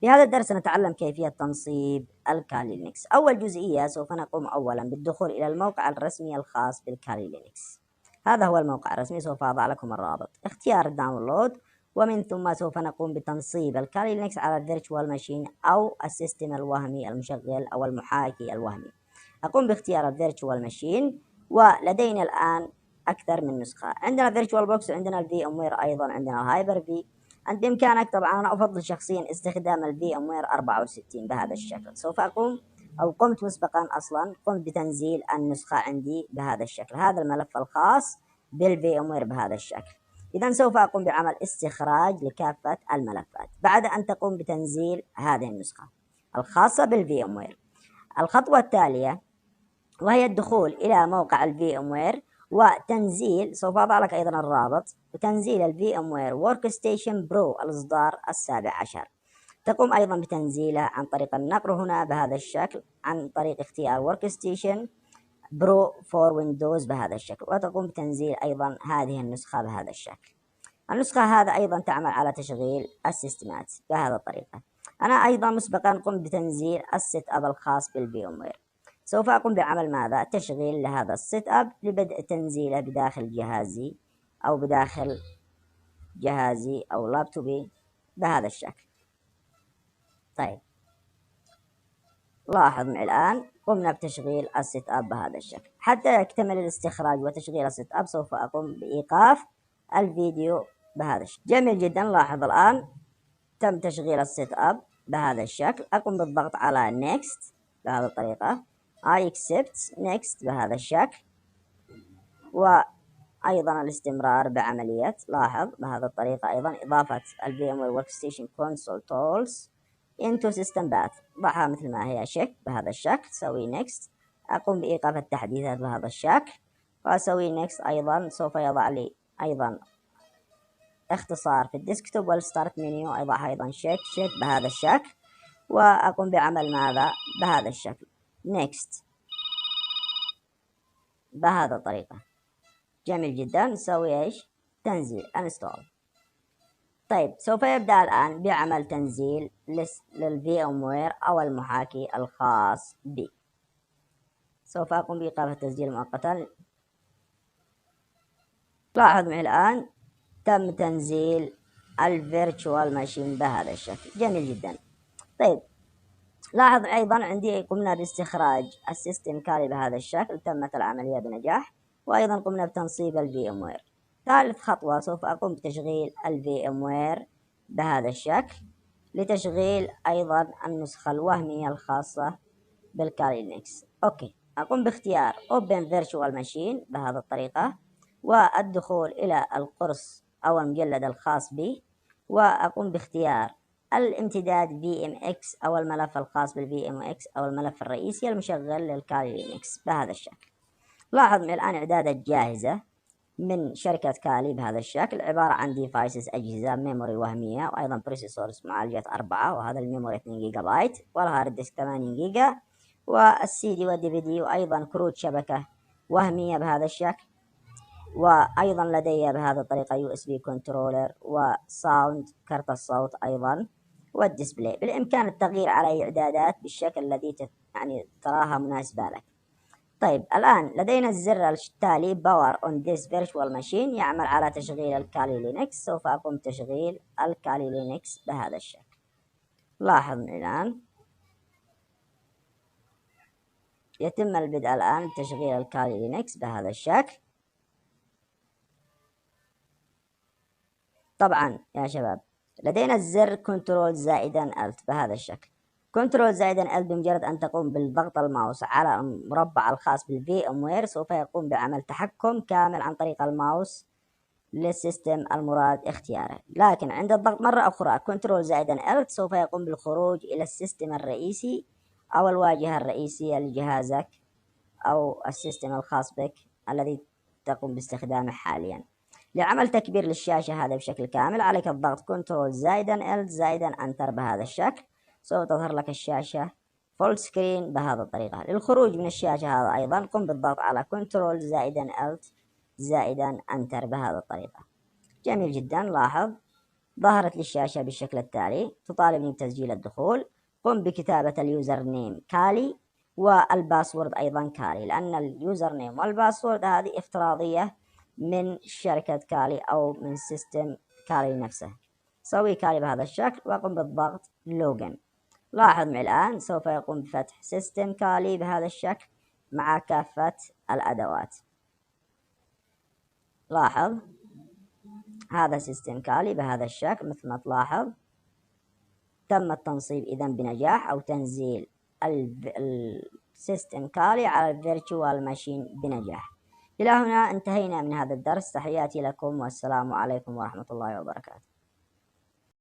في هذا الدرس نتعلم كيفية تنصيب الكالي لينكس. أول جزئية سوف نقوم أولا بالدخول إلى الموقع الرسمي الخاص بالكالي لينكس. هذا هو الموقع الرسمي، سوف أضع لكم الرابط. اختيار الداونلود، ومن ثم سوف نقوم بتنصيب الكالي لينكس على الفيرتشوال ماشين أو السيستم الوهمي المشغل أو المحاكي الوهمي. أقوم باختيار الفيرتشوال ماشين، ولدينا الآن أكثر من نسخة. عندنا فيرتشوال بوكس وعندنا الفي ام وير، أيضا عندنا الهايبر في. أنت بإمكانك طبعا، أنا أفضل شخصيا استخدام الفي ام وير 64 بهذا الشكل. سوف أقوم قمت مسبقا أصلا قمت بتنزيل النسخة عندي بهذا الشكل، هذا الملف الخاص بالفي ام وير بهذا الشكل. إذا سوف أقوم بعمل استخراج لكافة الملفات بعد أن تقوم بتنزيل هذه النسخة الخاصة بالفي ام وير. الخطوة التالية وهي الدخول إلى موقع الفي ام وير وتنزيل، سوف أضع لك أيضا الرابط، وتنزيل الفي ام وير ورك ستيشن برو الإصدار 17. تقوم أيضا بتنزيله عن طريق النقر هنا بهذا الشكل، عن طريق اختيار ورك ستيشن برو فور ويندوز بهذا الشكل، وتقوم بتنزيل أيضا هذه النسخة بهذا الشكل. النسخة هذا أيضا تعمل على تشغيل السيستمات بهذه الطريقة. أنا أيضا مسبقا قمت بتنزيل السيت أب الخاص بالفي ام وير. سوف أقوم بعمل ماذا؟ تشغيل لهذا السيت أب لبدء تنزيله بداخل جهازي أو بداخل جهازي أو لابتوبي بهذا الشكل. طيب، لاحظ معي الآن قمنا بتشغيل السيت أب بهذا الشكل. حتى يكتمل الاستخراج وتشغيل السيت أب سوف أقوم بإيقاف الفيديو بهذا الشكل. جميل جدا. لاحظ الآن تم تشغيل السيت أب بهذا الشكل. أقوم بالضغط على next بهذه الطريقة، I accept next بهذا الشكل، وأيضا الاستمرار بعملية. لاحظ بهذه الطريقة أيضا إضافة VMware Workstation Console Tools into System Path، ضعها مثل ما هي شيك بهذا الشكل. سوي next. أقوم بإيقاف التحديثات بهذا الشكل وأسوي next أيضا. سوف يضع لي أيضا اختصار في الديسكتوب والستارت منيو، أضعها أيضا شيك بهذا الشكل، وأقوم بعمل ماذا؟ بهذا الشكل next بهذا الطريقة. جميل جدا. نسوي ايش؟ تنزيل انستول. طيب، سوف يبدأ الآن بعمل تنزيل للفي ام وير أو المحاكي الخاص بي. سوف أقوم بإيقاف التسجيل مؤقتا. لاحظ معي الآن تم تنزيل الفيرتشوال ماشين بهذا الشكل. جميل جدا. طيب، لاحظ أيضا عندي قمنا باستخراج السيستم كالي بهذا الشكل، تمت العملية بنجاح، وأيضا قمنا بتنصيب الفي ام وير. ثالث خطوة سوف أقوم بتشغيل الفي ام وير بهذا الشكل لتشغيل أيضا النسخة الوهمية الخاصة بالكالي لينكس. أوكي، أقوم باختيار Open Virtual Machine بهذه الطريقة، والدخول إلى القرص أو المجلد الخاص به، وأقوم باختيار الامتداد VMX أو الملف الخاص بالVMX أو الملف الرئيسي المشغل للكالي لينكس بهذا الشكل. لاحظ من الآن إعدادات جاهزة من شركة كالي بهذا الشكل، عبارة عن ديفايسز أجهزة، ميموري وهمية، وأيضا بروسيسورز معالجات 4، وهذا الميموري 2 جيجا بايت، والهارد ديسك 8 جيجا، والسي دي والدي في دي، وأيضا كروت شبكة وهمية بهذا الشكل، وأيضا لدي بهذه الطريقة يو اس بي كنترولر وساوند كرت الصوت أيضا، والديسبلاي. بالإمكان التغيير على أي إعدادات بالشكل الذي تراها مناسبة لك. طيب، الآن لدينا الزر التالي Power on this virtual machine يعمل على تشغيل الكالي لينكس. سوف أقوم بتشغيل الكالي لينكس بهذا الشكل. لاحظ الآن يتم البدء الآن بتشغيل الكالي لينكس بهذا الشكل. طبعا يا شباب لدينا الزر كنترول زائدا ألت بهذا الشكل. كنترول زائدا ألت بمجرد أن تقوم بالضغط الماوس على المربع الخاص بالفي ام وير سوف يقوم بعمل تحكم كامل عن طريق الماوس للسيستم المراد اختياره. لكن عند الضغط مرة أخرى كنترول زائدا ألت سوف يقوم بالخروج إلى السيستم الرئيسي أو الواجهة الرئيسية لجهازك أو السيستم الخاص بك الذي تقوم باستخدامه حاليا. لعمل تكبير للشاشة هذا بشكل كامل عليك الضغط كنترول زائدا ألت زائدا أنتر بهذا الشكل. سوف تظهر لك الشاشة فول سكرين بهذه الطريقة. للخروج من الشاشة هذا أيضا قم بالضغط على كنترول زائدا ألت زائدا أنتر بهذه الطريقة. جميل جدا. لاحظ ظهرت لي الشاشة بالشكل التالي، تطالبني بتسجيل الدخول. قم بكتابة اليوزر نيم كالي والباسورد أيضا كالي، لأن اليوزر نيم والباسورد هذه افتراضية من شركة كالي أو من سيستم كالي نفسه. سوي كالي بهذا الشكل وقم بالضغط لوجن. لاحظ معي الآن سوف يقوم بفتح سيستم كالي بهذا الشكل مع كافة الأدوات. لاحظ هذا سيستم كالي بهذا الشكل مثل ما تلاحظ. تم التنصيب إذن بنجاح أو تنزيل السيستم كالي على الفيرتشوال ماشين بنجاح. إلى هنا انتهينا من هذا الدرس. تحياتي لكم والسلام عليكم ورحمة الله وبركاته.